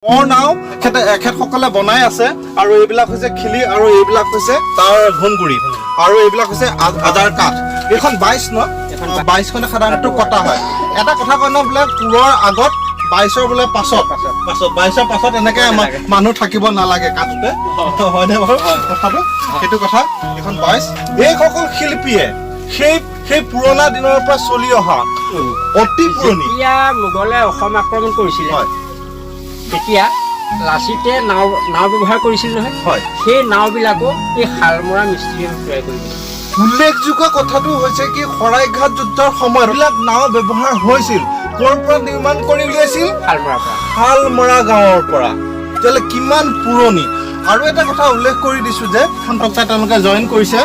মোৰ নাও এখেতসকলে বনাই আছে আৰু এইবিলাক হৈছে খিলি আৰু এইবিলাক হৈছে তাৰ ঘুনগুৰি আৰু এইবিলাক হৈছে আজাৰ কাঠ এইখন 22 ন 22 খনে সাধাৰণতে কটা হয় এটা কথা কয় ন বোলে পুৰৰ আগত 22ৰ বোলে পাছত 22ৰ পাছত এনেকে মানুহ থাকিব নালাগে কাঠতে হয়নে বাৰু কথাটো সেইটো কথা এখন 22 এই সকল শিল্পীয়ে সেই পুৰণা দিনৰ পৰা চলি অহা অতি পুৰণি ইয়া মোগলে অসম আক্ৰমণ কৰিছিল হয় তেতিয়া লাচিতে নাও ব্যৱহাৰ কৰিছিল নহয় হয় সেই নাওবিলাকো এই হালমৰা মিস্ত্ৰীয়ে তৈয়াৰ কৰিছিল উল্লেখযোগ্য কথাটো হৈছে কি শৰাইঘাট যুদ্ধৰ সময়বিলাক নাও ব্যৱহাৰ হৈছিল ক'ৰ পৰা নিৰ্মাণ কৰি উলিয়াইছিল হালমৰা গাঁৱৰ পৰা তেলে কিমান পুৰণি আৰু এটা কথা উল্লেখ কৰি দিছো যে খন্তকটা তেওঁলোকে জয়েন কৰিছে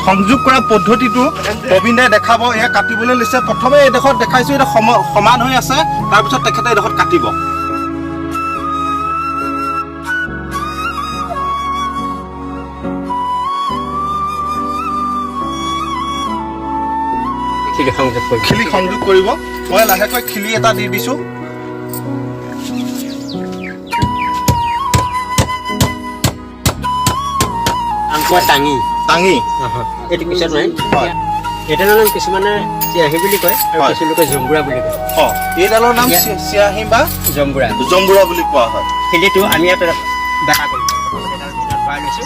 সংযোগ কৰা পদ্ধতিটো প্ৰবীণে দেখাব এয়া কাটিবলৈ লৈছে প্ৰথমে এইডোখৰত দেখাইছো এটা সমান হৈ আছে তাৰপিছত তেখেতে এইডোখৰত কাটিব খিলি সংযোগ কৰিব মই লাহেকৈ খিলি এটা দি দিছো টাঙি টাঙি এইটো পিছত নাই এটা নাম কিছুমানে চিয়াহী বুলি কয় আৰু কিছু লোকে জম্বুৰা বুলি কয় এইডালৰ নাম চিয়াহী বা জম্বুৰা বুলি কোৱা হয় সেইটো আমি ইয়াত দেখা কৰিম ভৰাই লৈছো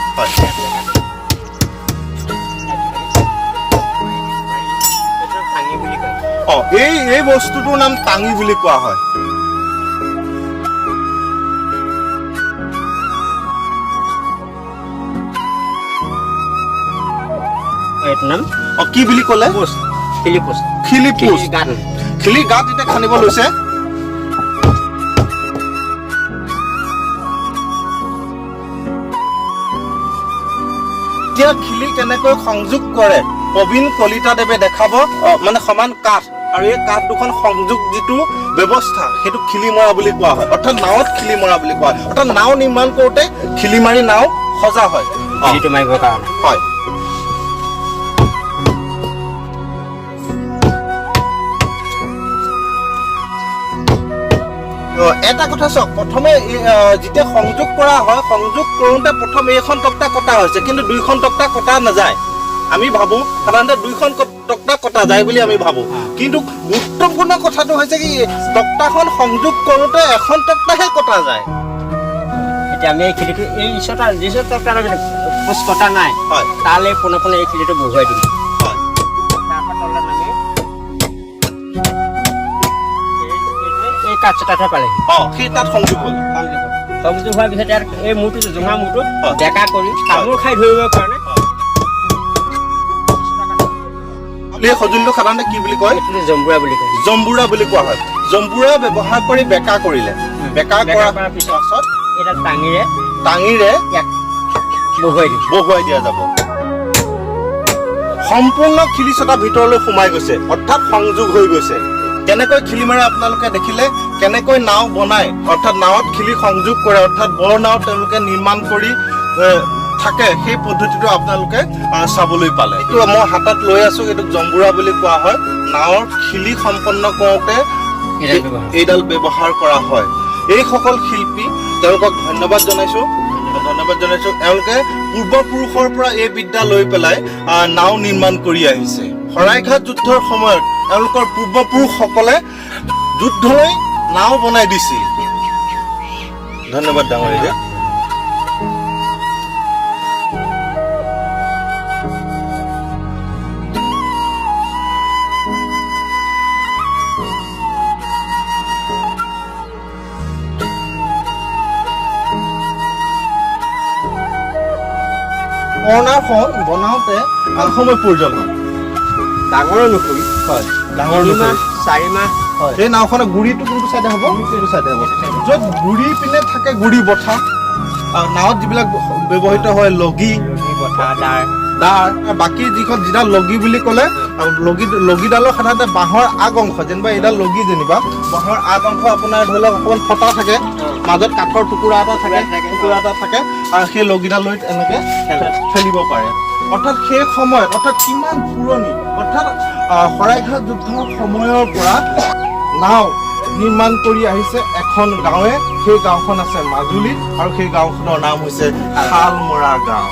এই বস্তুটোৰ নাম টাঙি বুলি কোৱা হয় কি বুলি ক'লে খিলি গাঁত এতিয়া খান্দিব লৈছে এতিয়া খিলি কেনেকৈ সংযোগ কৰে প্ৰবীণ কলিতাদেৱে দেখাব মানে সমান কাঠ আৰু এই কাঠ দুখন সংযোগ যিটো ব্যৱস্থা সেইটো খিলি মৰা বুলি কোৱা হয় অৰ্থাৎ নাৱত খিলি মৰা বুলি কোৱা হয় অৰ্থাৎ নাও নিৰ্মাণ কৰোঁতে খিলি মাৰি নাও সজা হয় খিলিটো মাৰিবৰ কাৰণে হয় এটা কথা চাওক প্ৰথমে যেতিয়া সংযোগ কৰা হয় সংযোগ কৰোঁতে প্ৰথম এইখন তক্তা কটা হৈছে কিন্তু দুইখন তক্তা কটা নাযায় আমি ভাবো সাধাৰণতে দুইখন তক্তা কটা যায় বুলি আমি ভাবো কিন্তু গুৰুত্বপূৰ্ণ কথাটো হৈছে কি তক্তাখন সংযোগ কৰোঁতে এখন তক্তাহে কটা যায় এতিয়া আমি এই খিলিটো এই যিটো তক্তা পোচ কটা নাই হয় তালে পোনে এই খিলিটো বহুৱাই দিম হয় তাৰপৰা তললৈ নামি এই কাঠটাহে পালে সেই তাত সংযোগ হ'ল সংযোগ হোৱাৰ পিছত ইয়াৰ এই মূৰটো জোঙা মূৰটো ডেকা কৰি তামোল খাই ধৰিবৰ কাৰণে এই সঁজুলিটো সাধাৰণতে কি বুলি কয় জম্বুৰা বুলি কয় জম্বুৰা বুলি কোৱা হয় জম্বুৰা ব্যৱহাৰ কৰি বেকা কৰিলে বেকা কৰাৰ পিছত এটা টাঙিৰে ইয়াক বহুৱাই দিয়া যাব সম্পূৰ্ণ খিলি চটা ভিতৰলৈ সোমাই গৈছে অৰ্থাৎ সংযোগ হৈ গৈছে কেনেকৈ খিলি মাৰে আপোনালোকে দেখিলে কেনেকৈ নাও বনায় অৰ্থাৎ নাৱত খিলি সংযোগ কৰে অৰ্থাৎ বৰ নাও তেওঁলোকে নিৰ্মাণ কৰি থাকে সেই পদ্ধতিটো আপোনালোকে চাবলৈ পালে এইটো মই হাতত লৈ আছো এইটো জম্বুৰা বুলি কোৱা হয় নাৱৰ খিলি সম্পন্ন কৰোঁতে এইডাল ব্যৱহাৰ কৰা হয় এইসকল শিল্পী তেওঁলোকক ধন্যবাদ জনাইছো এওঁলোকে পূৰ্বপুৰুষৰ পৰা এই বিদ্যা লৈ পেলাই নাও নিৰ্মাণ কৰি আহিছে শৰাইঘাট যুদ্ধৰ সময়ত এওঁলোকৰ পূৰ্বপুৰুষসকলে যুদ্ধলৈ নাও বনাই দিছিল ধন্যবাদ ডাঙৰীয়া কৰ্ণাৰখন বনাওঁতে সময় প্ৰয়োজন হয় ডাঙৰ নুখুৰি হয় ডাঙৰ 4 মাহ হয় এই নাওখনৰ গুৰিটো কোনটো চাইডে হ'ব কোনটো চাইডে হ'ব য'ত গুৰি পিনে থাকে গুৰি বঠা নাৱত যিবিলাক ব্যৱহৃত হয় লগি বঠা দাৰ বাকী যিডাল লগি বুলি ক'লে লগিডালৰ সাধাৰণতে বাঁহৰ আগ অংশ যেনিবা এইডাল লগি যেনিবা বাঁহৰ আগ অংশ আপোনাৰ ধৰি লওক অকণমান ফটা থাকে মাজত কাঠৰ টুকুৰা এটা থাকে আৰু সেই লগিডাল লৈ এনেকে খেলিব পাৰে অৰ্থাৎ সেই সময়ত অৰ্থাৎ কিমান পুৰণি অৰ্থাৎ শৰাইঘাট যুদ্ধৰ সময়ৰ পৰা নাও নিৰ্মাণ কৰি আহিছে এখন গাঁৱে। সেই গাঁওখন আছে মাজুলীত আৰু সেই গাঁওখনৰ নাম হৈছে শালমৰা গাঁও।